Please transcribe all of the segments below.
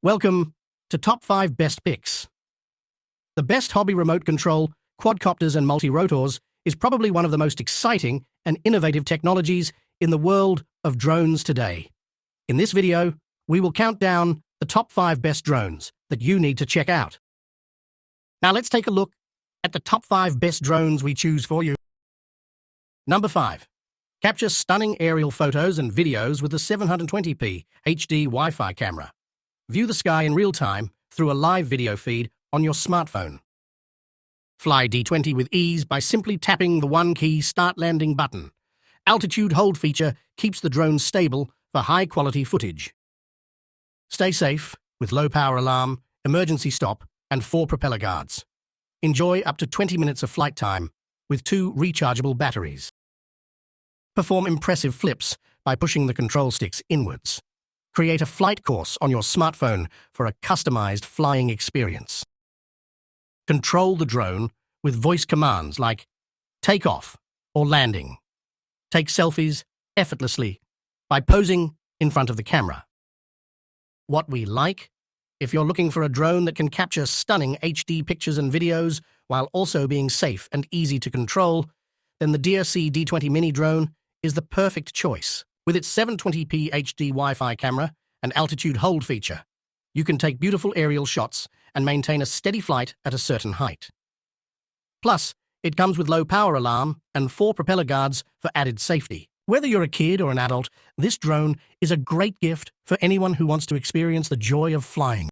Welcome to Top 5 Best Picks. The best hobby remote control, quadcopters and multirotors, is probably one of the most exciting and innovative technologies in the world of drones today. In this video, we will count down the top 5 best drones that you need to check out. Now let's take a look at the top 5 best drones we choose for you. Number 5. Capture stunning aerial photos and videos with the 720p HD Wi-Fi camera. View the sky in real time through a live video feed on your smartphone. Fly D20 with ease by simply tapping the one-key Start Landing button. Altitude hold feature keeps the drone stable for high-quality footage. Stay safe with low-power alarm, emergency stop, and 4 propeller guards. Enjoy up to 20 minutes of flight time with 2 rechargeable batteries. Perform impressive flips by pushing the control sticks inwards. Create a flight course on your smartphone for a customized flying experience. Control the drone with voice commands like takeoff or landing. Take selfies effortlessly by posing in front of the camera. What we like? If you're looking for a drone that can capture stunning HD pictures and videos while also being safe and easy to control, then the DJI D20 Mini drone is the perfect choice. With its 720p HD Wi-Fi camera and altitude hold feature, you can take beautiful aerial shots and maintain a steady flight at a certain height. Plus, it comes with low power alarm and 4 propeller guards for added safety. Whether you're a kid or an adult, this drone is a great gift for anyone who wants to experience the joy of flying.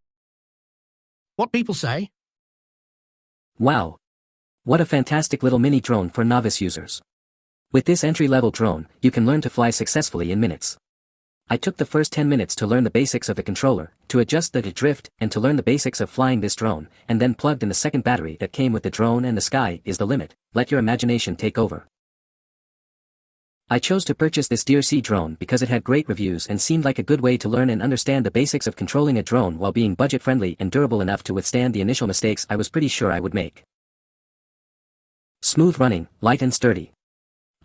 What people say? Wow! What a fantastic little mini drone for novice users. With this entry-level drone, you can learn to fly successfully in minutes. I took the first 10 minutes to learn the basics of the controller, to adjust the drift, and to learn the basics of flying this drone, and then plugged in the second battery that came with the drone, and the sky is the limit. Let your imagination take over. I chose to purchase this DJI drone because it had great reviews and seemed like a good way to learn and understand the basics of controlling a drone while being budget-friendly and durable enough to withstand the initial mistakes I was pretty sure I would make. Smooth running, light and sturdy.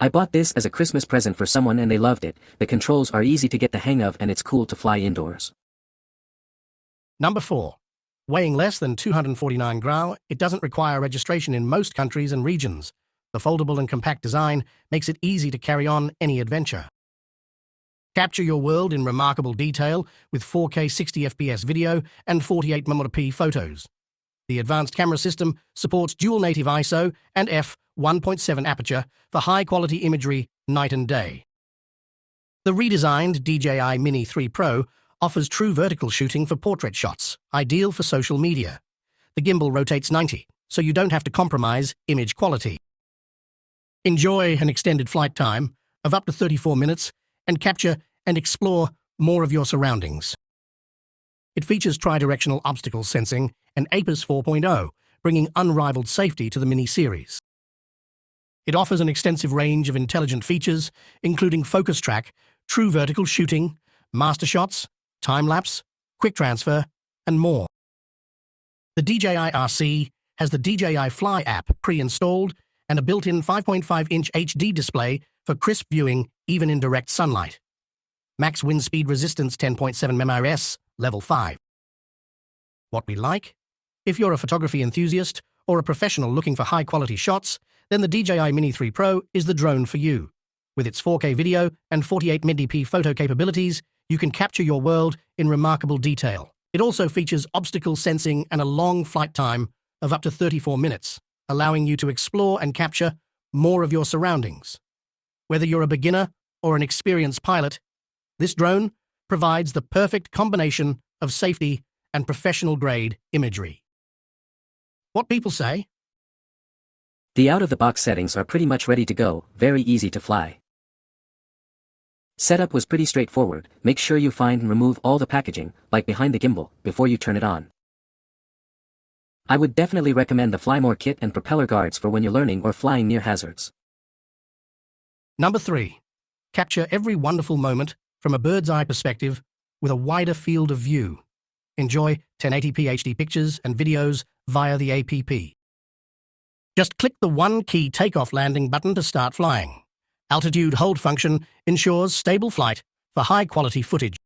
I bought this as a Christmas present for someone and they loved it. The controls are easy to get the hang of and it's cool to fly indoors. Number 4. Weighing less than 249 grams, it doesn't require registration in most countries and regions. The foldable and compact design makes it easy to carry on any adventure. Capture your world in remarkable detail with 4K 60fps video and 48mm photos. The advanced camera system supports dual native ISO and f1.7 aperture for high-quality imagery night and day. The redesigned DJI Mini 3 Pro offers true vertical shooting for portrait shots, ideal for social media. The gimbal rotates 90, so you don't have to compromise image quality. Enjoy an extended flight time of up to 34 minutes and capture and explore more of your surroundings. It features tri-directional obstacle sensing and APIS 4.0, bringing unrivaled safety to the Mini series. It offers an extensive range of intelligent features, including focus track, true vertical shooting, master shots, time-lapse, quick transfer, and more. The DJI RC has the DJI Fly app pre-installed and a built-in 5.5-inch HD display for crisp viewing even in direct sunlight. Max wind speed resistance 10.7 mph, level 5. What we like? If you're a photography enthusiast or a professional looking for high-quality shots, then the DJI Mini 3 Pro is the drone for you. With its 4K video and 48mm photo capabilities, you can capture your world in remarkable detail. It also features obstacle sensing and a long flight time of up to 34 minutes, allowing you to explore and capture more of your surroundings. Whether you're a beginner or an experienced pilot, this drone provides the perfect combination of safety and professional-grade imagery. What people say? The out-of-the-box settings are pretty much ready to go, very easy to fly. Setup was pretty straightforward. Make sure you find and remove all the packaging, like behind the gimbal, before you turn it on. I would definitely recommend the Fly More kit and propeller guards for when you're learning or flying near hazards. Number 3. Capture every wonderful moment from a bird's-eye perspective with a wider field of view. Enjoy 1080p HD pictures and videos via the app. Just click the one-key takeoff landing button to start flying. Altitude hold function ensures stable flight for high-quality footage.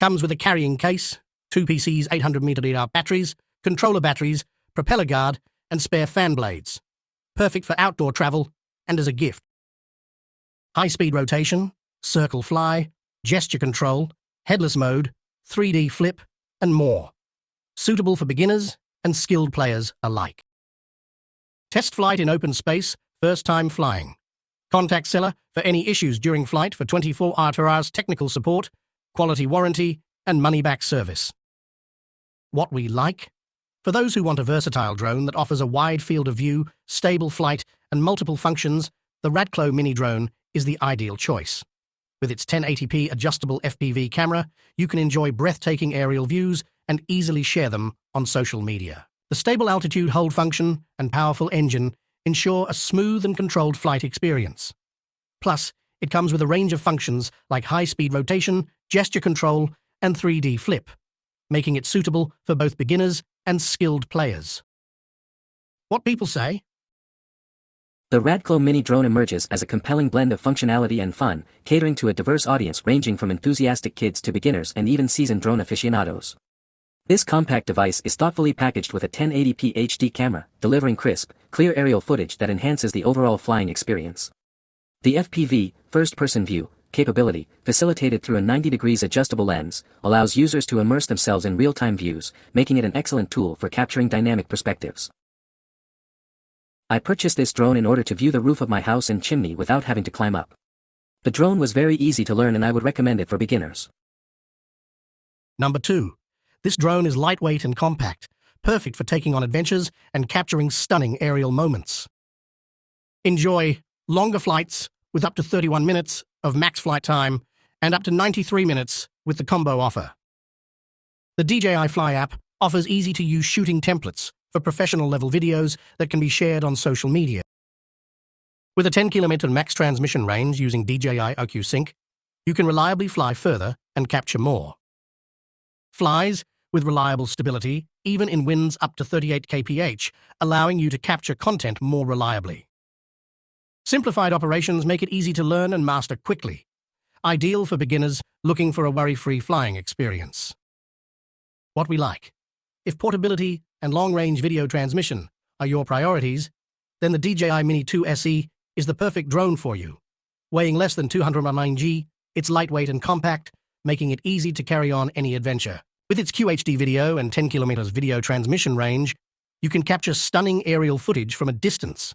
Comes with a carrying case, 2 PCs 800 mAh batteries, controller batteries, propeller guard, and spare fan blades. Perfect for outdoor travel and as a gift. High-speed rotation, circle fly, gesture control, headless mode, 3D flip, and more. Suitable for beginners and skilled players alike. Test flight in open space, first time flying. Contact seller for any issues during flight for 24 hours technical support, quality warranty, and money-back service. What we like? For those who want a versatile drone that offers a wide field of view, stable flight, and multiple functions, the DJI Mini drone is the ideal choice. With its 1080p adjustable FPV camera, you can enjoy breathtaking aerial views and easily share them on social media. The stable altitude hold function and powerful engine ensure a smooth and controlled flight experience. Plus, it comes with a range of functions like high-speed rotation, gesture control, and 3D flip, making it suitable for both beginners and skilled players. What people say? The DJI Mini drone emerges as a compelling blend of functionality and fun, catering to a diverse audience ranging from enthusiastic kids to beginners and even seasoned drone aficionados. This compact device is thoughtfully packaged with a 1080p HD camera, delivering crisp, clear aerial footage that enhances the overall flying experience. The FPV, first-person view, capability, facilitated through a 90 degrees adjustable lens, allows users to immerse themselves in real-time views, making it an excellent tool for capturing dynamic perspectives. I purchased this drone in order to view the roof of my house and chimney without having to climb up. The drone was very easy to learn and I would recommend it for beginners. Number 2. This drone is lightweight and compact, perfect for taking on adventures and capturing stunning aerial moments. Enjoy longer flights with up to 31 minutes of max flight time and up to 93 minutes with the combo offer. The DJI Fly app offers easy-to-use shooting templates for professional-level videos that can be shared on social media. With a 10-kilometer max transmission range using DJI OQ Sync, you can reliably fly further and capture more. Flies with reliable stability, even in winds up to 38 kph, allowing you to capture content more reliably. Simplified operations make it easy to learn and master quickly, ideal for beginners looking for a worry-free flying experience. What we like? If portability and long-range video transmission are your priorities, then the DJI Mini 2 SE is the perfect drone for you. Weighing less than 209 g, it's lightweight and compact, making it easy to carry on any adventure. With its QHD video and 10 kilometers video transmission range, you can capture stunning aerial footage from a distance.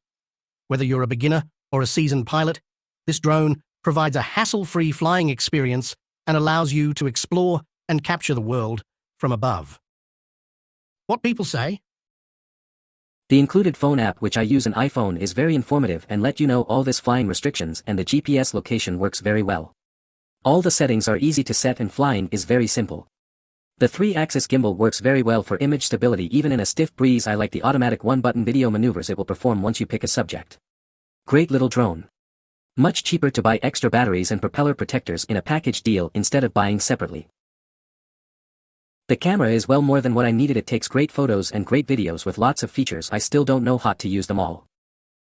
Whether you're a beginner or a seasoned pilot, this drone provides a hassle-free flying experience and allows you to explore and capture the world from above. What people say? The included phone app, which I use an iPhone, is very informative and let you know all this flying restrictions, and the GPS location works very well. All the settings are easy to set and flying is very simple. The 3-axis gimbal works very well for image stability even in a stiff breeze. I like the automatic one-button video maneuvers it will perform once you pick a subject. Great little drone. Much cheaper to buy extra batteries and propeller protectors in a package deal instead of buying separately. The camera is well more than what I needed. It takes great photos and great videos with lots of features. I still don't know how to use them all.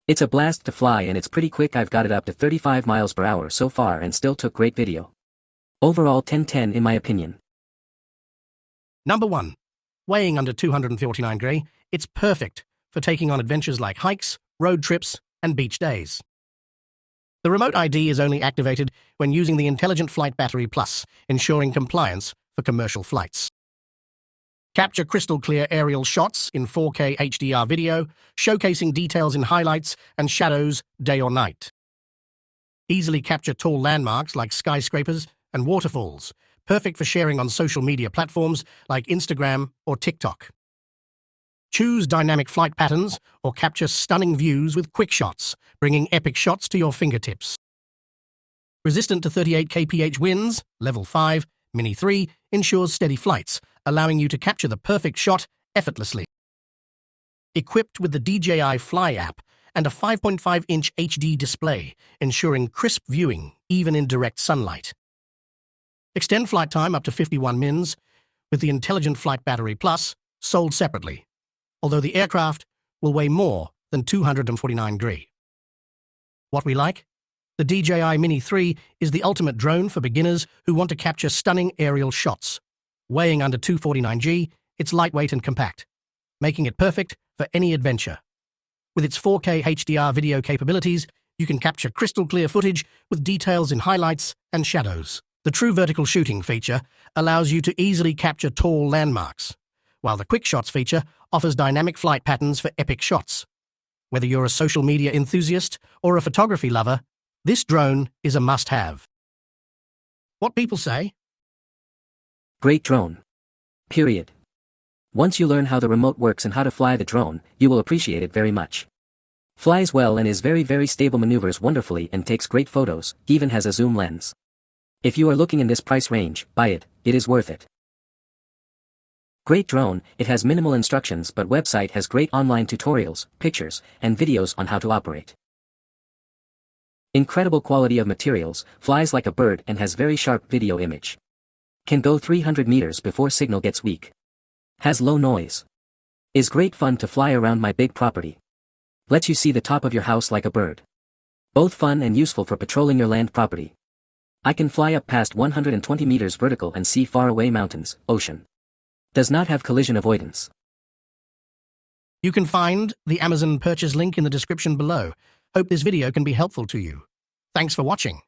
It's a blast to fly and it's pretty quick. I've got it up to 35 miles per hour so far and still took great video. Overall 10/10 in my opinion. Number 1. Weighing under 249 g, it's perfect for taking on adventures like hikes, road trips, and beach days. The remote ID is only activated when using the Intelligent Flight Battery Plus, ensuring compliance for commercial flights. Capture crystal clear aerial shots in 4K HDR video, showcasing details in highlights and shadows day or night. Easily capture tall landmarks like skyscrapers and waterfalls, perfect for sharing on social media platforms like Instagram or TikTok. Choose dynamic flight patterns or capture stunning views with quick shots, bringing epic shots to your fingertips. Resistant to 38 kph winds, Level 5, Mini 3 ensures steady flights, allowing you to capture the perfect shot effortlessly. Equipped with the DJI Fly app and a 5.5-inch HD display, ensuring crisp viewing even in direct sunlight. Extend flight time up to 51 mins with the Intelligent Flight Battery Plus, sold separately, although the aircraft will weigh more than 249 g. What we like? The DJI Mini 3 is the ultimate drone for beginners who want to capture stunning aerial shots. Weighing under 249g, it's lightweight and compact, making it perfect for any adventure. With its 4K HDR video capabilities, you can capture crystal-clear footage with details in highlights and shadows. The true vertical shooting feature allows you to easily capture tall landmarks, while the quick shots feature offers dynamic flight patterns for epic shots. Whether you're a social media enthusiast or a photography lover, this drone is a must-have. What people say? Great drone. Period. Once you learn how the remote works and how to fly the drone, you will appreciate it very much. Flies well and is very stable, maneuvers wonderfully and takes great photos, even has a zoom lens. If you are looking in this price range, buy it, it is worth it. Great drone, it has minimal instructions but website has great online tutorials, pictures, and videos on how to operate. Incredible quality of materials, flies like a bird and has very sharp video image. Can go 300 meters before signal gets weak. Has low noise. Is great fun to fly around my big property. Lets you see the top of your house like a bird. Both fun and useful for patrolling your land property. I can fly up past 120 meters vertical and see far away mountains, ocean. Does not have collision avoidance. You can find the Amazon purchase link in the description below. Hope this video can be helpful to you. Thanks for watching.